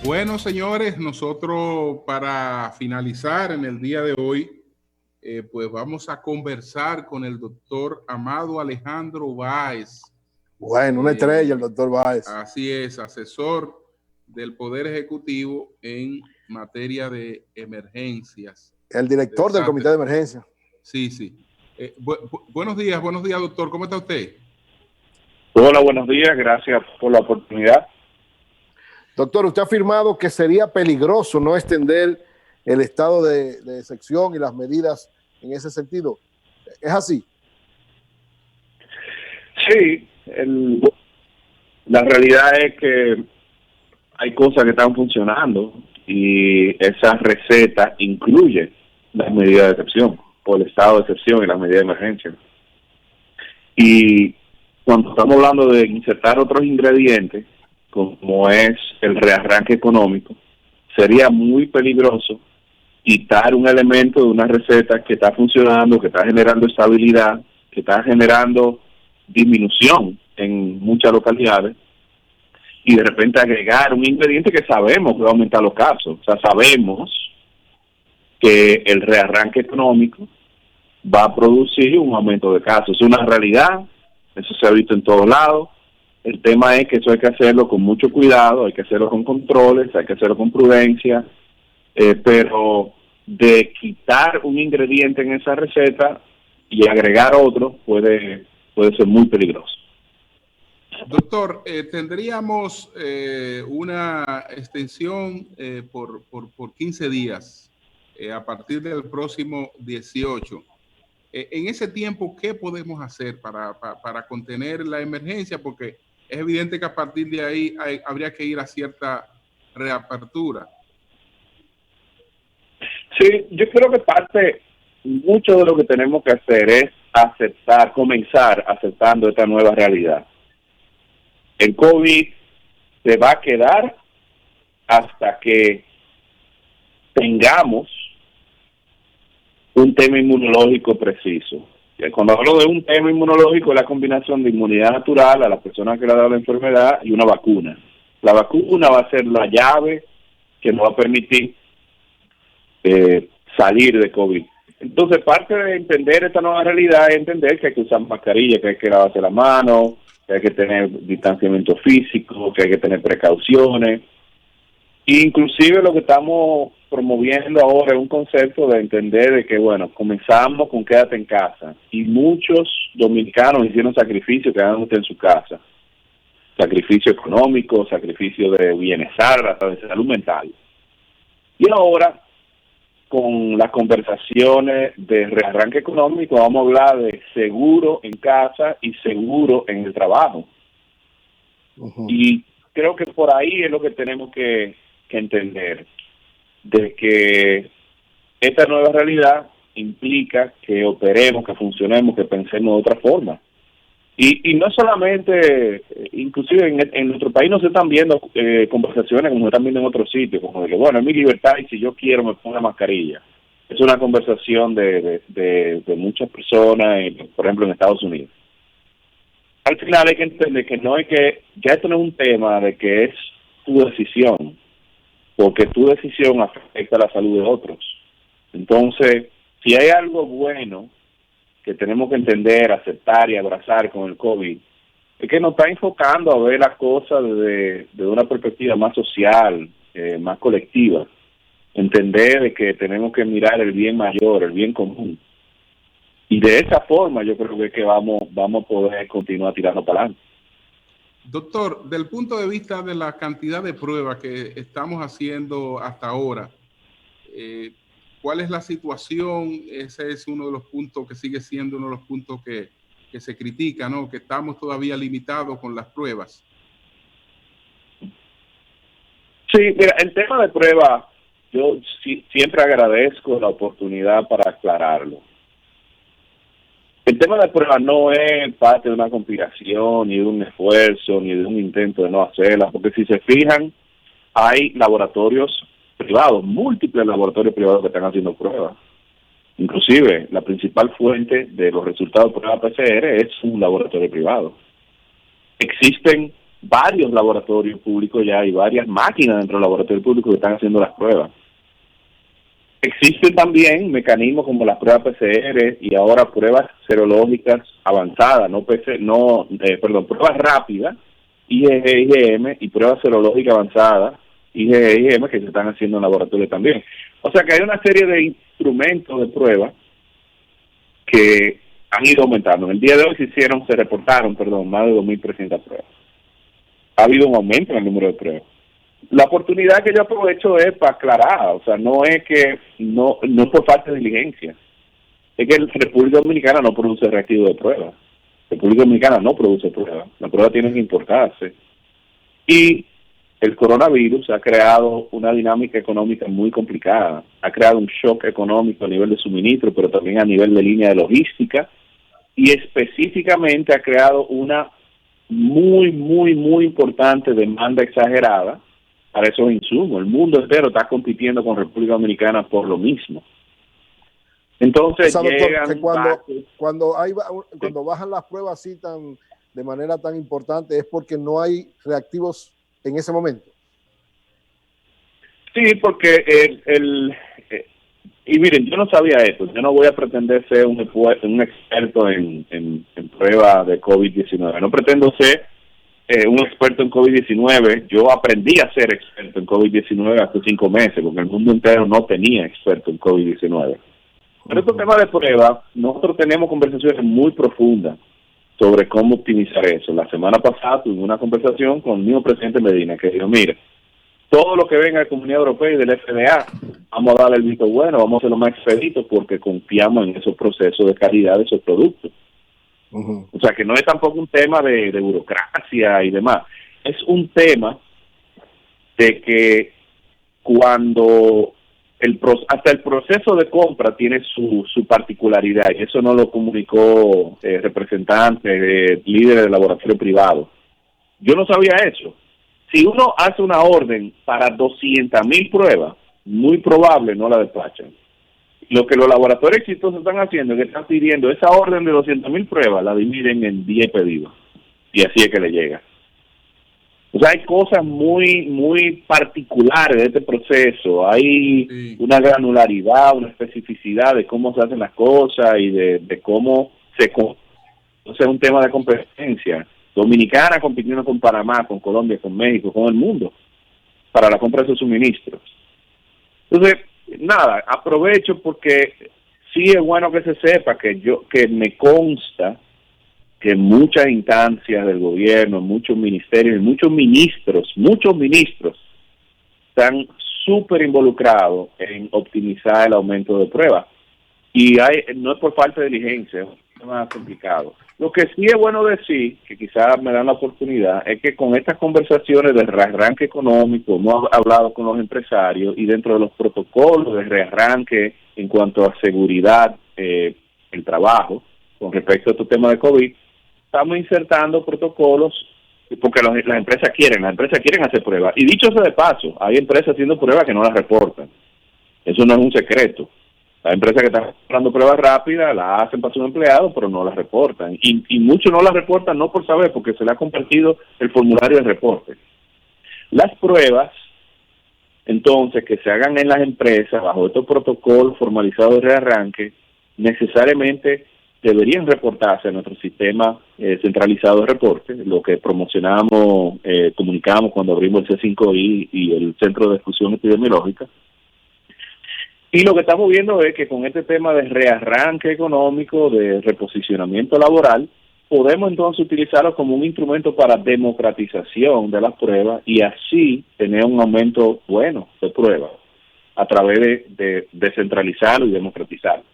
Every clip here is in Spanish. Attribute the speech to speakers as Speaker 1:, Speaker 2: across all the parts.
Speaker 1: Bueno, señores, nosotros para finalizar en el día de hoy, pues vamos a conversar con el doctor Amado Alejandro Báez.
Speaker 2: Bueno, una estrella el doctor Báez.
Speaker 1: Así es, asesor del Poder Ejecutivo en materia de emergencias.
Speaker 2: El director del Comité de Emergencia.
Speaker 1: Sí, sí. Buenos días, doctor. ¿Cómo está usted?
Speaker 3: Hola, buenos días. Gracias por la oportunidad.
Speaker 2: Doctor, usted ha afirmado que sería peligroso no extender el estado de excepción y las medidas en ese sentido. ¿Es así?
Speaker 3: Sí, la realidad es que hay cosas que están funcionando y esa receta incluye las medidas de excepción, por el estado de excepción y las medidas de emergencia. Y cuando estamos hablando de insertar otros ingredientes, como es el rearranque económico, sería muy peligroso quitar un elemento de una receta que está funcionando, que está generando estabilidad, que está generando disminución en muchas localidades, y de repente agregar un ingrediente que sabemos que va a aumentar los casos. O sea, sabemos que el rearranque económico va a producir un aumento de casos. Es una realidad, eso se ha visto en todos lados. El tema es que eso hay que hacerlo con mucho cuidado, hay que hacerlo con controles, hay que hacerlo con prudencia, pero de quitar un ingrediente en esa receta y agregar otro puede ser muy peligroso.
Speaker 1: Doctor, tendríamos una extensión por 15 días a partir del próximo 18. En ese tiempo, ¿qué podemos hacer para contener la emergencia? Porque es evidente que a partir de ahí habría que ir a cierta reapertura.
Speaker 3: Sí, yo creo que mucho de lo que tenemos que hacer es comenzar aceptando esta nueva realidad. El COVID se va a quedar hasta que tengamos un tema inmunológico preciso. Cuando hablo de un tema inmunológico, es la combinación de inmunidad natural a las personas que le ha dado la enfermedad y una vacuna. La vacuna va a ser la llave que nos va a permitir salir de COVID. Entonces, parte de entender esta nueva realidad es entender que hay que usar mascarilla, que hay que lavarse las manos, que hay que tener distanciamiento físico, que hay que tener precauciones. Inclusive lo que estamos promoviendo ahora es un concepto de entender de que, bueno, comenzamos con quédate en casa. Y muchos dominicanos hicieron sacrificio quedándose en su casa. Sacrificio económico, sacrificio de bienestar, hasta de salud mental. Y ahora, con las conversaciones de rearranque económico, vamos a hablar de seguro en casa y seguro en el trabajo. Uh-huh. Y creo que por ahí es lo que tenemos que entender, de que esta nueva realidad implica que operemos, que funcionemos, que pensemos de otra forma. Y no solamente, inclusive en nuestro país no se están viendo conversaciones como se están viendo en otros sitios, como de que, bueno, es mi libertad y si yo quiero me pongo la mascarilla. Es una conversación de muchas personas, por ejemplo, en Estados Unidos. Al final hay que entender que ya esto no es un tema de que es tu decisión, porque tu decisión afecta la salud de otros. Entonces, si hay algo bueno que tenemos que entender, aceptar y abrazar con el COVID, es que nos está enfocando a ver las cosas desde una perspectiva más social, más colectiva. Entender de que tenemos que mirar el bien mayor, el bien común. Y de esa forma yo creo que vamos a poder continuar tirando para adelante.
Speaker 1: Doctor, del punto de vista de la cantidad de pruebas que estamos haciendo hasta ahora, ¿cuál es la situación? Ese es uno de los puntos que sigue siendo uno de los puntos que se critica, ¿no? Que estamos todavía limitados con las pruebas.
Speaker 3: Sí, mira, el tema de pruebas, yo siempre agradezco la oportunidad para aclararlo. El tema de pruebas no es parte de una conspiración, ni de un esfuerzo, ni de un intento de no hacerla, porque si se fijan, hay laboratorios privados, múltiples laboratorios privados que están haciendo pruebas. Inclusive, la principal fuente de los resultados de prueba PCR es un laboratorio privado. Existen varios laboratorios públicos ya y varias máquinas dentro del laboratorio público que están haciendo las pruebas. Existen también mecanismos como las pruebas PCR y ahora pruebas serológicas avanzadas, pruebas rápidas, IgG, IgM, y pruebas serológicas avanzadas, IgG, IgM, que se están haciendo en laboratorio también. O sea que hay una serie de instrumentos de prueba que han ido aumentando. En el día de hoy se reportaron más de 2.300 pruebas. Ha habido un aumento en el número de pruebas. La oportunidad que yo aprovecho es para aclarar, o sea, no es por falta de diligencia, es que la República Dominicana no produce reactivos de pruebas. La República Dominicana no produce pruebas, las pruebas tienen que importarse. Y el coronavirus ha creado una dinámica económica muy complicada, ha creado un shock económico a nivel de suministro, pero también a nivel de línea de logística, y específicamente ha creado una muy, muy, muy importante demanda exagerada para esos insumos. El mundo entero está compitiendo con República Dominicana por lo mismo. Entonces,
Speaker 2: cuando bajan las pruebas así de manera tan importante, es porque no hay reactivos en ese momento.
Speaker 3: Sí, porque y miren, yo no sabía esto, yo no voy a pretender ser un experto en pruebas de COVID-19, no pretendo ser un experto en COVID-19, yo aprendí a ser experto en COVID-19 hace 5 meses, porque el mundo entero no tenía experto en COVID-19. Pero estos temas de prueba, nosotros tenemos conversaciones muy profundas sobre cómo optimizar eso. La semana pasada tuve una conversación con el mismo presidente Medina, que dijo, mire, todo lo que venga de la Comunidad Europea y del FDA, vamos a darle el visto bueno, vamos a hacerlo más expedito porque confiamos en esos procesos de calidad de esos productos. O sea, que no es tampoco un tema de burocracia y demás. Es un tema de que cuando hasta el proceso de compra tiene su particularidad, y eso nos lo comunicó representantes, líderes del laboratorio privado. Yo no sabía eso. Si uno hace una orden para 200,000 pruebas, muy probable no la despachan. Lo que los laboratorios exitosos están haciendo es que están pidiendo esa orden de 200,000 pruebas, la dividen en 10 pedidos. Y así es que le llega. O sea, hay cosas muy, muy particulares de este proceso. Hay una granularidad, una especificidad de cómo se hacen las cosas y de cómo o sea, es un tema de competencia. Dominicana compitiendo con Panamá, con Colombia, con México, con el mundo, para la compra de esos suministros. Entonces, nada, aprovecho porque sí es bueno que se sepa que me consta que muchas instancias del gobierno, muchos ministerios, muchos ministros están súper involucrados en optimizar el aumento de pruebas. Y no es por falta de diligencia, es un tema complicado. Lo que sí es bueno decir, que quizás me dan la oportunidad, es que con estas conversaciones de rearranque económico, hemos hablado con los empresarios y dentro de los protocolos de rearranque en cuanto a seguridad, el trabajo, con respecto a estos temas de COVID, estamos insertando protocolos porque las empresas quieren hacer pruebas. Y dicho sea de paso, hay empresas haciendo pruebas que no las reportan. Eso no es un secreto. Las empresas que están comprando pruebas rápidas las hacen para sus empleados, pero no las reportan. Y muchos no las reportan no por saber, porque se le ha compartido el formulario de reporte. Las pruebas, entonces, que se hagan en las empresas bajo estos protocolos formalizados de rearranque, necesariamente deberían reportarse a nuestro sistema centralizado de reporte, lo que promocionamos, comunicamos cuando abrimos el C5I y el Centro de Exclusión Epidemiológica. Y lo que estamos viendo es que con este tema de rearranque económico, de reposicionamiento laboral, podemos entonces utilizarlo como un instrumento para democratización de las pruebas y así tener un aumento bueno de pruebas a través de descentralizarlo y democratizarlo.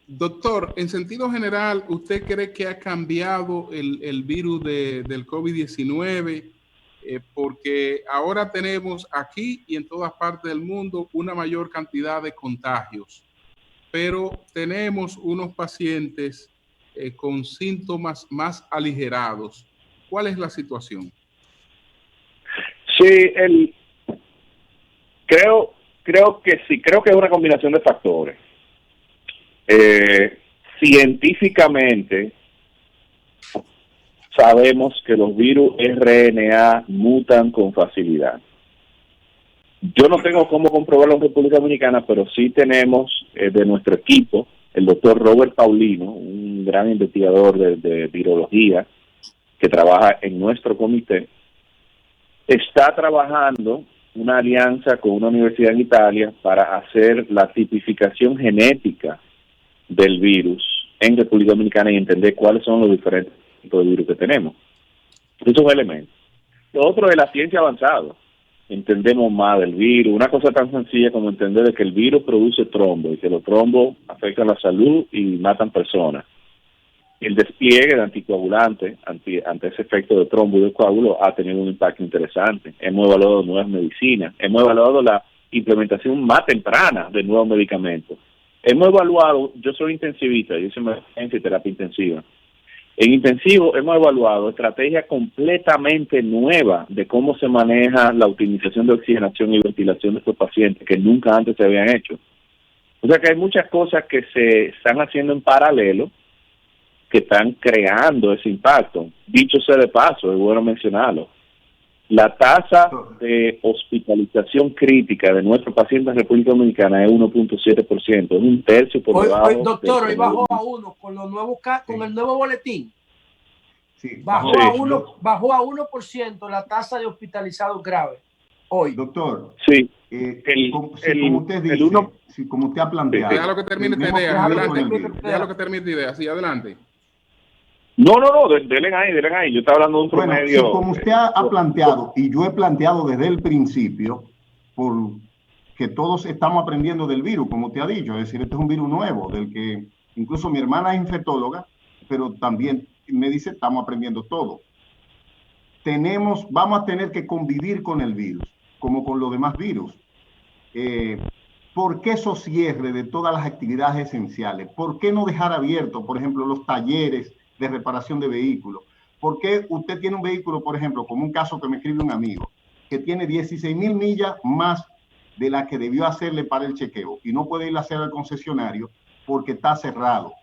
Speaker 1: Doctor, en sentido general, ¿usted cree que ha cambiado el virus del COVID-19? Porque ahora tenemos aquí y en todas partes del mundo una mayor cantidad de contagios, pero tenemos unos pacientes con síntomas más aligerados. ¿Cuál es la situación?
Speaker 3: Sí, creo que sí, creo que es una combinación de factores. Científicamente sabemos que los virus RNA mutan con facilidad. Yo no tengo cómo comprobarlo en República Dominicana, pero sí tenemos de nuestro equipo, el doctor Robert Paulino, un gran investigador de virología que trabaja en nuestro comité, está trabajando una alianza con una universidad en Italia para hacer la tipificación genética del virus en República Dominicana y entender cuáles son los diferentes tipos de virus que tenemos. Esos son elementos. Lo otro es la ciencia avanzada. Entendemos más del virus. Una cosa tan sencilla como entender que el virus produce trombo y que los trombos afectan la salud y matan personas. El despliegue de anticoagulantes ante ese efecto de trombo y de coágulo ha tenido un impacto interesante. Hemos evaluado nuevas medicinas, hemos evaluado la implementación más temprana de nuevos medicamentos. Hemos evaluado, yo soy intensivista, yo soy emergencia y terapia intensiva. En intensivo hemos evaluado estrategias completamente nuevas de cómo se maneja la utilización de oxigenación y ventilación de estos pacientes que nunca antes se habían hecho. O sea que hay muchas cosas que se están haciendo en paralelo que están creando ese impacto. Dicho sea de paso, es bueno mencionarlo. La tasa de hospitalización crítica de nuestros pacientes en República Dominicana es 1.7%, es un tercio por debajo.
Speaker 4: Doctor, hoy bajó a 1 con los nuevos con el nuevo boletín.
Speaker 5: Sí,
Speaker 4: bajó a 1% la tasa de hospitalizados graves hoy.
Speaker 5: Doctor,
Speaker 3: sí.
Speaker 5: Como usted dice, como usted ha planteado.
Speaker 1: Deja lo que termine esta idea, adelante. Deja lo que termine esta idea, sí, adelante.
Speaker 3: No, denle ahí. Yo estaba hablando de un promedio.
Speaker 5: Sí, como usted ha planteado, y yo he planteado desde el principio, que todos estamos aprendiendo del virus, como usted ha dicho, es decir, este es un virus nuevo, del que incluso mi hermana es infectóloga, pero también me dice, estamos aprendiendo todo. Vamos a tener que convivir con el virus, como con los demás virus. ¿Por qué esos cierres de todas las actividades esenciales? ¿Por qué no dejar abiertos, por ejemplo, los talleres de reparación de vehículos? ¿Por qué usted tiene un vehículo, por ejemplo, como un caso que me escribe un amigo, que tiene 16,000 millas más de la que debió hacerle para el chequeo y no puede ir a hacer al concesionario porque está cerrado?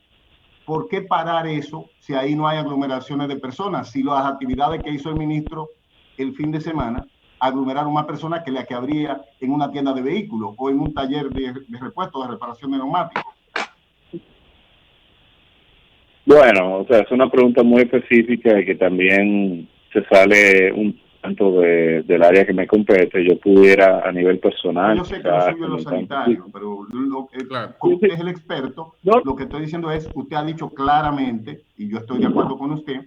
Speaker 5: ¿Por qué parar eso si ahí no hay aglomeraciones de personas? Si las actividades que hizo el ministro el fin de semana aglomeraron más personas que la que habría en una tienda de vehículos o en un taller de repuesto, de reparación de neumáticos.
Speaker 3: Bueno, o sea, es una pregunta muy específica y que también se sale un tanto del área que me compete. Yo pudiera a nivel personal.
Speaker 5: Yo sé que no soy yo los sanitarios, pero como usted es el experto, lo que estoy diciendo es, usted ha dicho claramente, y yo estoy de acuerdo con usted,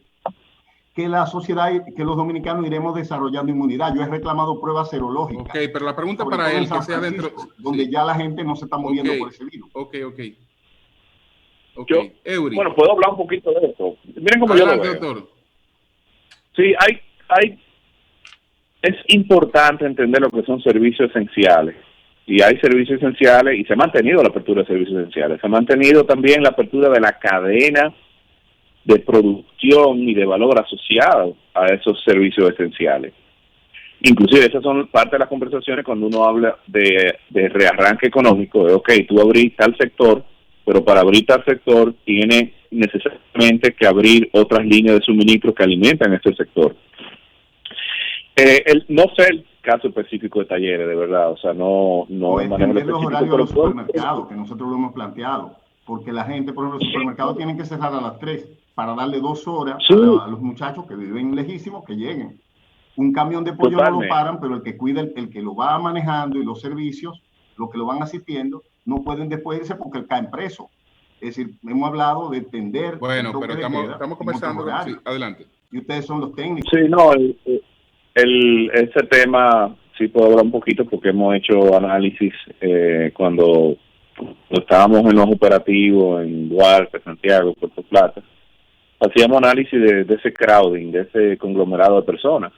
Speaker 5: que la sociedad, que los dominicanos iremos desarrollando inmunidad. Yo he reclamado pruebas serológicas.
Speaker 1: Ok, pero la pregunta para él, que sea dentro...
Speaker 5: Donde ya la gente no se está muriendo por ese virus.
Speaker 1: Ok.
Speaker 3: Bueno, puedo hablar un poquito de esto. Miren cómo yo lo veo.
Speaker 1: Doctor.
Speaker 3: Sí, es importante entender lo que son servicios esenciales. Y hay servicios esenciales y se ha mantenido la apertura de servicios esenciales. Se ha mantenido también la apertura de la cadena de producción y de valor asociado a esos servicios esenciales. Inclusive esas son parte de las conversaciones cuando uno habla de rearranque económico, de tú abrís tal sector, pero para abrir tal sector tiene necesariamente que abrir otras líneas de suministro que alimentan ese sector. No sé el caso específico de talleres, de verdad, o sea, no
Speaker 5: entender los horarios de los supermercados, que nosotros lo hemos planteado, porque la gente, por ejemplo, los supermercados tienen que cerrar a las 3 para darle 2 horas a los muchachos que viven lejísimos que lleguen. Un camión de pollo no lo paran, pero el que cuida, el que lo va manejando y los servicios, los que lo van asistiendo, no pueden después irse porque caen presos. Es decir, hemos hablado de entender.
Speaker 1: Bueno, pero estamos conversando. Sí, adelante.
Speaker 5: Y ustedes son los técnicos.
Speaker 3: Sí, no, ese tema sí puedo hablar un poquito porque hemos hecho análisis cuando estábamos en los operativos en Duarte, Santiago, Puerto Plata. Hacíamos análisis de ese crowding, de ese conglomerado de personas.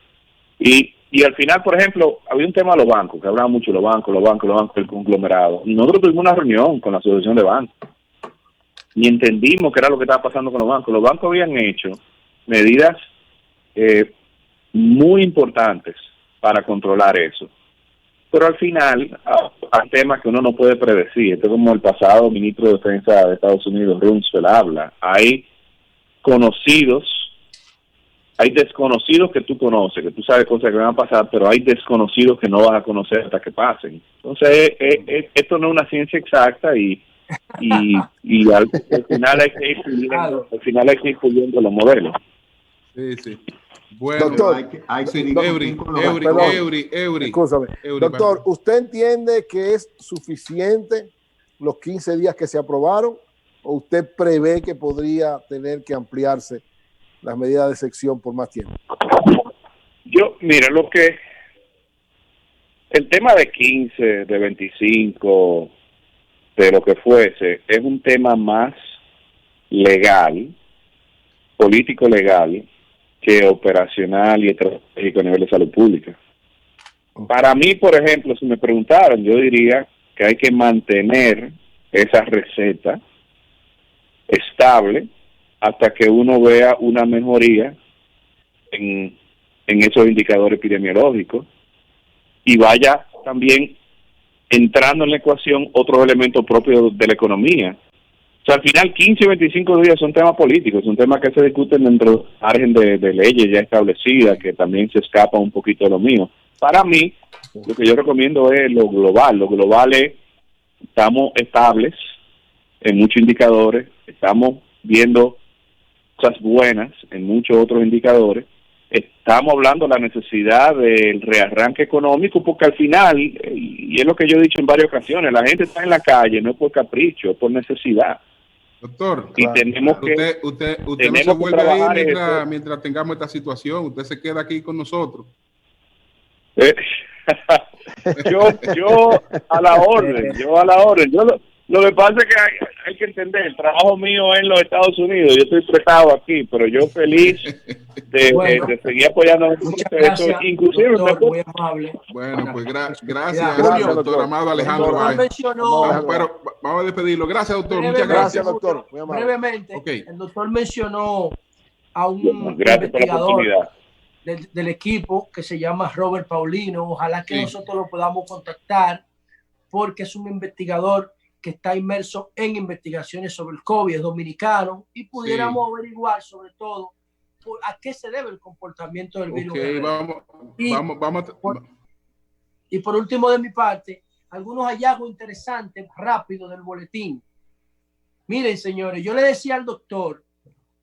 Speaker 3: Y al final, por ejemplo, había un tema de los bancos, que hablaban mucho de los bancos, el conglomerado. Y nosotros tuvimos una reunión con la Asociación de Bancos y entendimos qué era lo que estaba pasando con los bancos. Los bancos habían hecho medidas muy importantes para controlar eso. Pero al final, hay temas que uno no puede predecir. Esto es como el pasado ministro de Defensa de Estados Unidos, Rumsfeld, habla. Hay conocidos hay desconocidos que tú conoces, que tú sabes cosas que van a pasar, pero hay desconocidos que no vas a conocer hasta que pasen. Entonces, esto no es una ciencia exacta y al final hay que ir puliendo, los modelos.
Speaker 1: Sí. Bueno,
Speaker 2: doctor, doctor, ¿usted entiende que es suficiente los 15 días que se aprobaron o usted prevé que podría tener que ampliarse las medidas de sección por más tiempo?
Speaker 3: Mira, el tema de 15, de 25, de lo que fuese, es un tema más legal, político legal, que operacional y estratégico a nivel de salud pública. Para mí, por ejemplo, si me preguntaran, yo diría que hay que mantener esa receta estable hasta que uno vea una mejoría en esos indicadores epidemiológicos y vaya también entrando en la ecuación otros elementos propios de la economía. O sea, al final 15 y 25 días son temas políticos, son temas que se discuten dentro del margen de leyes ya establecidas, que también se escapa un poquito de lo mío. Para mí, lo que yo recomiendo es lo global. Lo global es, estamos estables en muchos indicadores, estamos viendo cosas buenas en muchos otros indicadores, estamos hablando de la necesidad del rearranque económico, porque al final, y es lo que yo he dicho en varias ocasiones, la gente está en la calle, no es por capricho, es por necesidad.
Speaker 1: Doctor,
Speaker 3: y tenemos que
Speaker 1: usted no se vuelve a ir mientras tengamos esta situación, usted se queda aquí con nosotros.
Speaker 3: Yo a la orden. Lo que pasa es que hay que entender, el trabajo mío es en los Estados Unidos, yo estoy prestado aquí, pero yo feliz de seguir apoyando este proceso, inclusive
Speaker 4: doctor, muy amable.
Speaker 1: Bueno, pues gracias, doctor Amado Alejandro. Pero vamos a despedirlo. Gracias, doctor. Muchas gracias,
Speaker 2: doctor. Muy amable.
Speaker 4: Brevemente, el doctor mencionó a un investigador del equipo que se llama Robert Paulino. Ojalá que nosotros lo podamos contactar, porque es un investigador que está inmerso en investigaciones sobre el COVID, es dominicano, y pudiéramos averiguar sobre todo a qué se debe el comportamiento del virus. Y por último, de mi parte, algunos hallazgos interesantes, rápidos del boletín. Miren, señores, yo le decía al doctor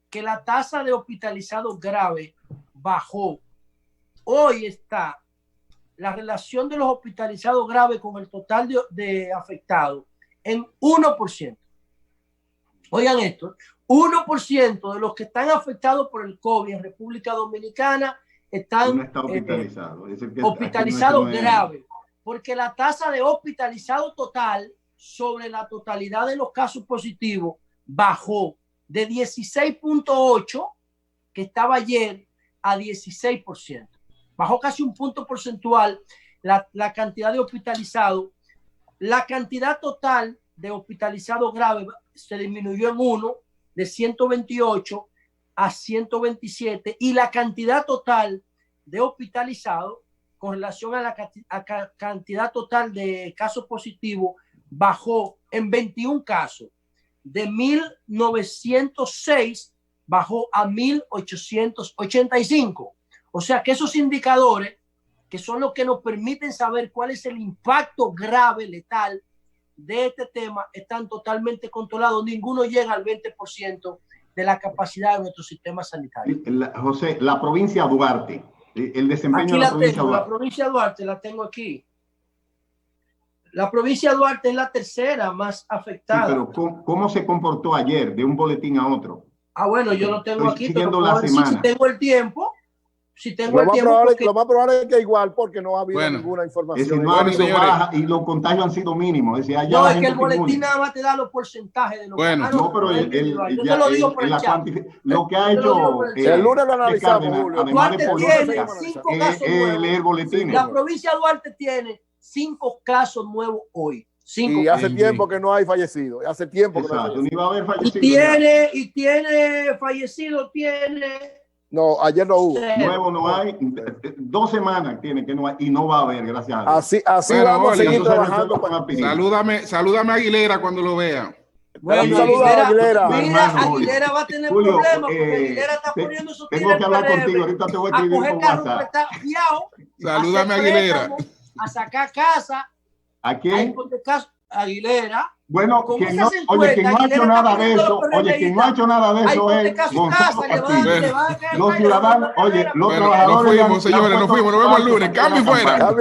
Speaker 4: que la tasa de hospitalizados graves bajó. Hoy está la relación de los hospitalizados graves con el total de afectados en 1%. Oigan esto, 1% de los que están afectados por el COVID en República Dominicana están hospitalizados graves, porque la tasa de hospitalizado total sobre la totalidad de los casos positivos bajó de 16.8, que estaba ayer, a 16%. Bajó casi un punto porcentual la cantidad de hospitalizados. La cantidad total de hospitalizados graves se disminuyó en 1, de 128 a 127, y la cantidad total de hospitalizados con relación a la cantidad total de casos positivos bajó en 21 casos. De 1.906 bajó a 1.885. O sea que esos indicadores, que son los que nos permiten saber cuál es el impacto grave, letal de este tema, están totalmente controlados. Ninguno llega al 20% de la capacidad de nuestro sistema sanitario.
Speaker 5: José, la provincia Duarte, el desempeño
Speaker 4: aquí
Speaker 5: de la
Speaker 4: provincia
Speaker 5: Duarte.
Speaker 4: La provincia Duarte la tengo aquí. La provincia Duarte es la tercera más afectada.
Speaker 5: Sí, pero ¿cómo se comportó ayer de un boletín a otro?
Speaker 4: Bueno, yo lo tengo aquí.
Speaker 5: Siguiendo la semana.
Speaker 4: Si tengo el tiempo.
Speaker 2: Lo más probable es que igual, porque no ha habido ninguna información.
Speaker 5: No ha habido baja y los contagios han sido mínimos. Es decir,
Speaker 4: no, es que el boletín nada más te da los porcentajes de los casos.
Speaker 5: No, pero yo te lo digo por el chat. Lo que ha hecho
Speaker 2: el lunes lo analizamos,
Speaker 5: Julio. Además de política, es leer boletines.
Speaker 4: La provincia de Duarte tiene 5 casos nuevos hoy.
Speaker 2: Y hace tiempo que no hay fallecido. Hace tiempo que no hay fallecido.
Speaker 5: Ni va a haber fallecido.
Speaker 4: Y tiene fallecido,
Speaker 2: No, ayer no hubo.
Speaker 5: Nuevo no hay. 2 semanas tiene que no hay y no va a haber, gracias a Dios.
Speaker 2: Así vamos a seguir trabajando.
Speaker 1: Salúdame a Aguilera cuando lo vea.
Speaker 4: Bueno,
Speaker 2: un saludo a Aguilera.
Speaker 4: Mira, Aguilera va a tener problemas porque Aguilera está poniendo su
Speaker 5: tengo que hablar contigo, ahorita te voy a escribir por WhatsApp.
Speaker 1: Salúdame a Aguilera.
Speaker 4: A sacar casa.
Speaker 5: ¿A quién?
Speaker 4: Aguilera.
Speaker 5: Bueno, quien no ha hecho nada de eso, quien no ha hecho nada de eso es Gonzalo Castillo. Los ciudadanos, los trabajadores.
Speaker 1: Nos fuimos, señores, nos fuimos. Nos vemos el lunes. Cambio y fuera.